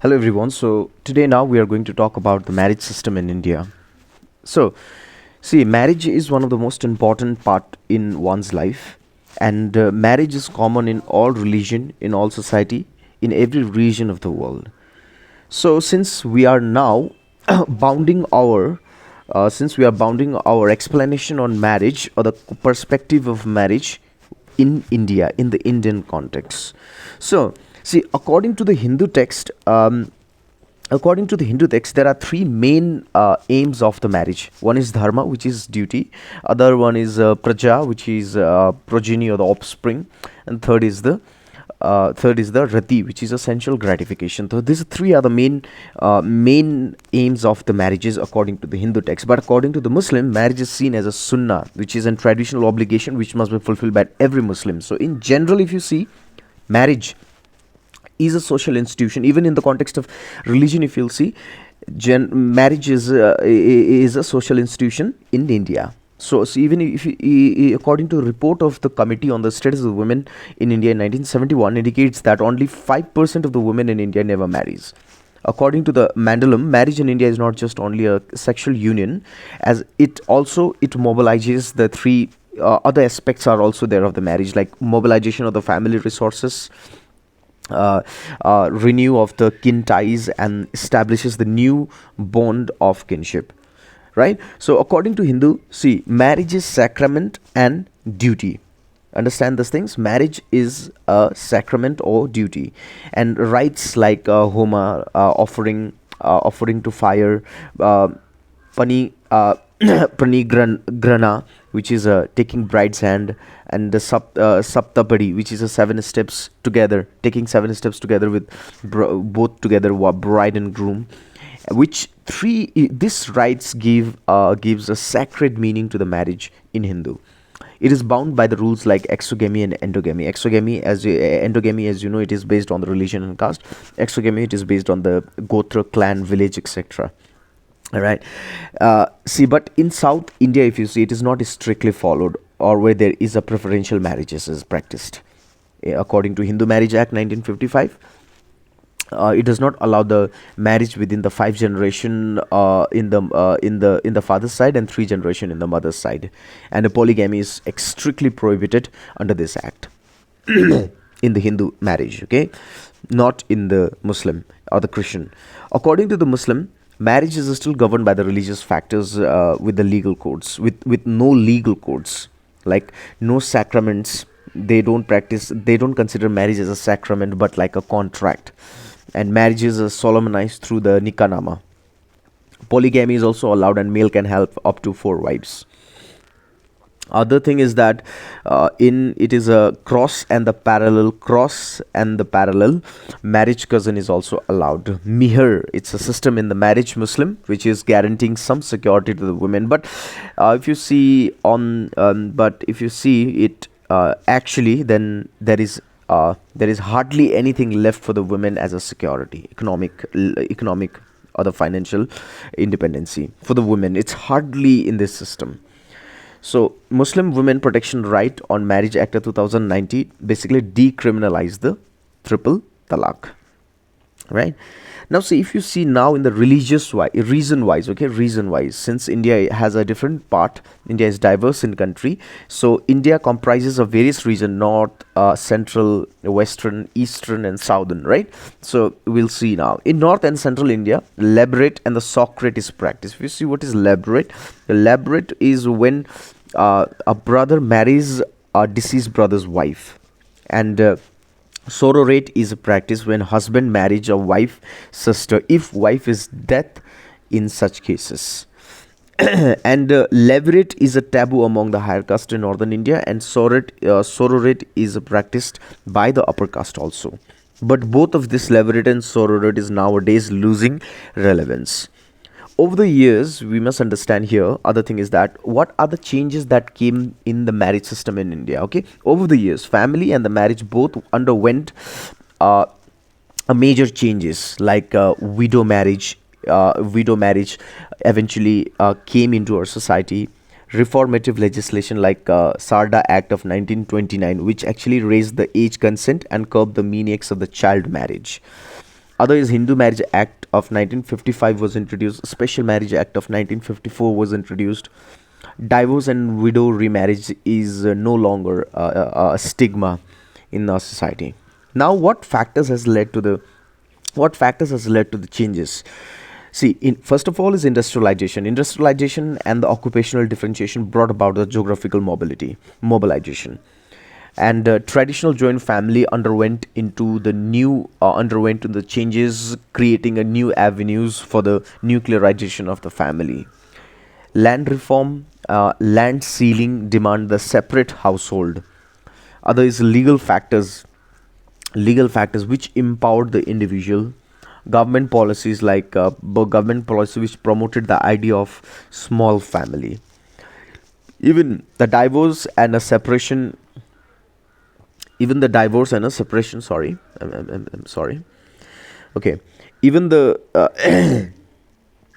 Hello everyone. So today now we are going to talk about the marriage system in India. So see, marriage is one of the most important part in one's life, and marriage is common in all religion, in all society, in every region of the world. So since we are now bounding our since we are bounding our explanation on marriage or the perspective of marriage in India, in the Indian context. So see, according to the Hindu text, there are three main aims of the marriage. One is dharma, which is duty. Other one is praja, which is progeny or the offspring, and third is the rati, which is essential gratification. So these three are the main aims of the marriages according to the Hindu text. But according to the Muslim, marriage is seen as a sunnah, which is a traditional obligation which must be fulfilled by every Muslim. So in general, if you see, marriage is a social institution. Even in the context of religion, if you'll see, marriage is a social institution in India. So even if according to a report of the Committee on the Status of Women in India in 1971 indicates that only 5% of the women in India never marries. According to the Mandalum, marriage in India is not just only a sexual union, as it mobilizes the three other aspects are also there of the marriage, like mobilization of the family resources, renew of the kin ties, and establishes the new bond of kinship, right? So according to Hindu, see, marriage is sacrament and duty. Understand these things. Marriage is a sacrament or duty, and rites like homa, offering to fire, pani grana, which is taking bride's hand, and the saptapadi, which is a taking 7 steps together with both together, bride and groom. Which these rites gives a sacred meaning to the marriage in Hindu. It is bound by the rules like exogamy and endogamy. Endogamy, as you know, it is based on the religion and caste. Exogamy, it is based on the gotra, clan, village, etc. All right. See, but in South India, if you see, it is not strictly followed, or where there is a preferential marriages is practiced. According to Hindu Marriage Act 1955, it does not allow the marriage within the five generation in the father's side and three generation in the mother's side, and the polygamy is strictly prohibited under this act in the Hindu marriage. Okay, not in the Muslim or the Christian. According to the Muslim, marriage is still governed by the religious factors, with the legal codes, with no legal codes, like no sacraments. They don't consider marriage as a sacrament but like a contract, and marriage is solemnized through the nikanama. Polygamy is also allowed, and male can have up to four wives. Other thing is that in it is a cross and the parallel marriage cousin is also allowed. Mihr, it's a system in the marriage Muslim which is guaranteeing some security to the women. But if you see it, actually, then there is hardly anything left for the women as a security, economic or the financial independency for the women. It's hardly in this system. So Muslim Women Protection Right on Marriage Act of 2019 basically decriminalized the triple talaq. Right now, see, if you see now in the reason wise, since India has a different part, India is diverse in country. So India comprises of various region: north, central, western, eastern, and southern, right? So we'll see now in north and central India, levirate and the socrate is practiced. If you see what is levirate, the levirate is when a brother marries a deceased brother's wife, and sororate is a practice when husband marries a wife sister if wife is dead in such cases. And levirate is a taboo among the higher caste in northern India, and sororate is practiced by the upper caste also. But both of this levirate and sororate is nowadays losing relevance. Over the years, we must understand here, other thing is that what are the changes that came in the marriage system in India. Okay, over the years, family and the marriage both underwent uh, a major changes, like widow marriage eventually came into our society. Reformative legislation like Sarda Act of 1929, which actually raised the age consent and curbed the mean acts of the child marriage. Other is Hindu Marriage Act of 1955 was introduced. Special Marriage Act of 1954 was introduced. Divorce and widow remarriage is no longer a stigma in our society. Now, what factors has led to the changes? See, first of all is industrialization. Industrialization and the occupational differentiation brought about the geographical mobilization, and traditional joint family underwent the changes, creating a new avenues for the nuclearization of the family. Land reform, land ceiling demand the separate household. Other is legal factors which empowered the individual. Government policies like government policy which promoted the idea of small family. Even the divorce and a separation, even the divorce and a separation. Sorry, I'm sorry. Okay, even the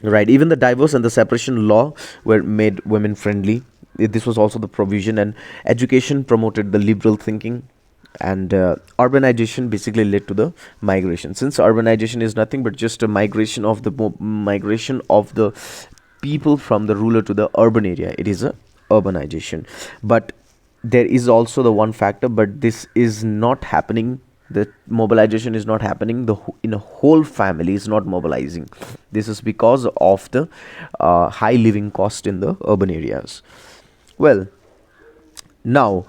right, even the divorce and the separation law were made women friendly. This was also the provision, and education promoted the liberal thinking, and urbanization basically led to the migration. Since urbanization is nothing but just a migration of the people from the rural to the urban area, it is a urbanization. But there is also the one factor, but this is not happening. The mobilization is not happening, in a whole family is not mobilizing. This is because of the high living cost in the urban areas. Well, now,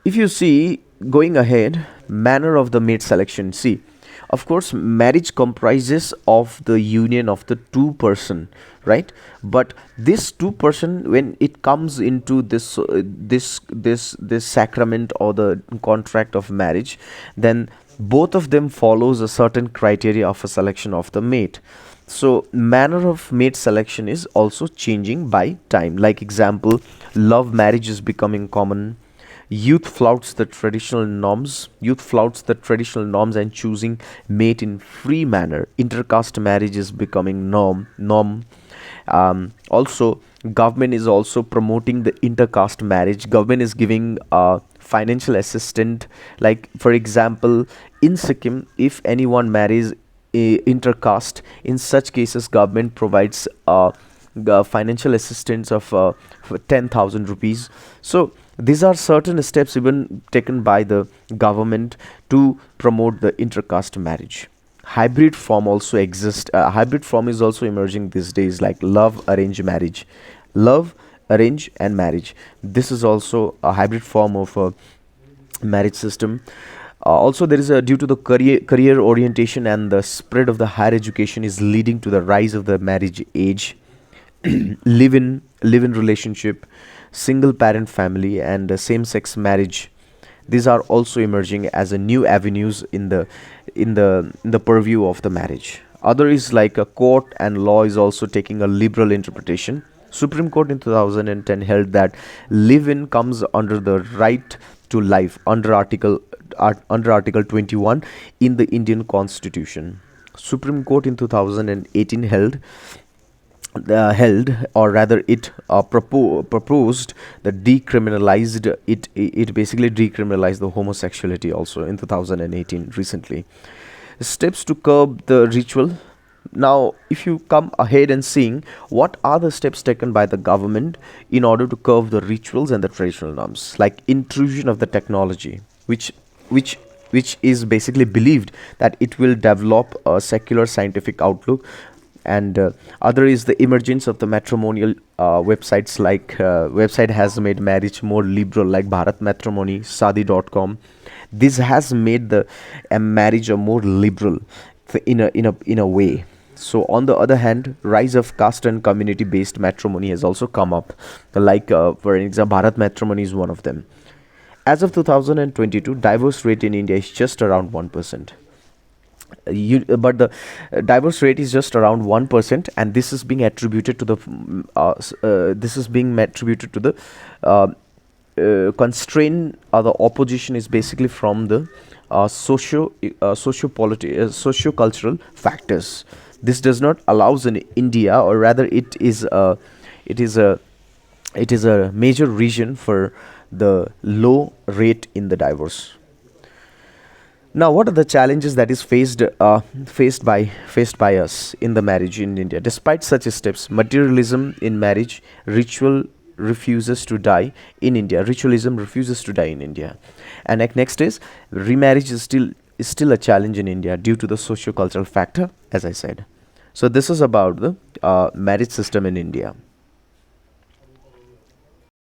if you see, going ahead, manner of the mate selection. See, of course, marriage comprises of the union of the two person, right? But this two person, when it comes into this sacrament or the contract of marriage, then both of them follows a certain criteria of a selection of the mate. So manner of mate selection is also changing by time. Like example, love marriage is becoming common. Youth flouts the traditional norms and choosing mate in free manner. Intercaste marriage is becoming norm. Also, government is also promoting the intercaste marriage. Government is giving financial assistance. Like for example, in Sikkim, if anyone marries intercaste, in such cases government provides financial assistance of for 10,000 rupees. So these are certain steps even taken by the government to promote the intercaste marriage. Hybrid form also exists. Hybrid form is also emerging these days, like love, arrange, and marriage. This is also a hybrid form of a marriage system. Also, there is a due to the career orientation and the spread of the higher education is leading to the rise of the marriage age. Live in relationship, single parent family, and same sex marriage. These are also emerging as a new avenues in the purview of the marriage. Other is like a court and law is also taking a liberal interpretation. Supreme Court in 2010 held that live-in comes under the right to life under Article 21 in the Indian Constitution. Supreme Court in 2018 held, or rather it proposed that it basically decriminalized the homosexuality also in 2018 recently. Steps to curb the ritual. Now if you come ahead and seeing what are the steps taken by the government in order to curb the rituals and the traditional norms, like intrusion of the technology, which which is basically believed that it will develop a secular scientific outlook. And other is the emergence of the matrimonial websites, like website has made marriage more liberal, like Bharat Matrimony, Sadi.com. This has made the marriage a more liberal in a way. So on the other hand, rise of caste and community based matrimony has also come up, like for example, Bharat Matrimony is one of them. As of 2022, divorce rate in India is just around 1%. But the divorce rate is just around 1%, and this is being attributed to the constraint, or the opposition is basically from the socio-cultural factors. This does not allows in India, or rather it is a it is a major reason for the low rate in the divorce. Now, what are the challenges that is faced by us in the marriage in India? Despite such steps, materialism in marriage, refuses to die Ritualism refuses to die in India, and next is remarriage is still a challenge in India due to the socio-cultural factor, as I said. So this is about the marriage system in India.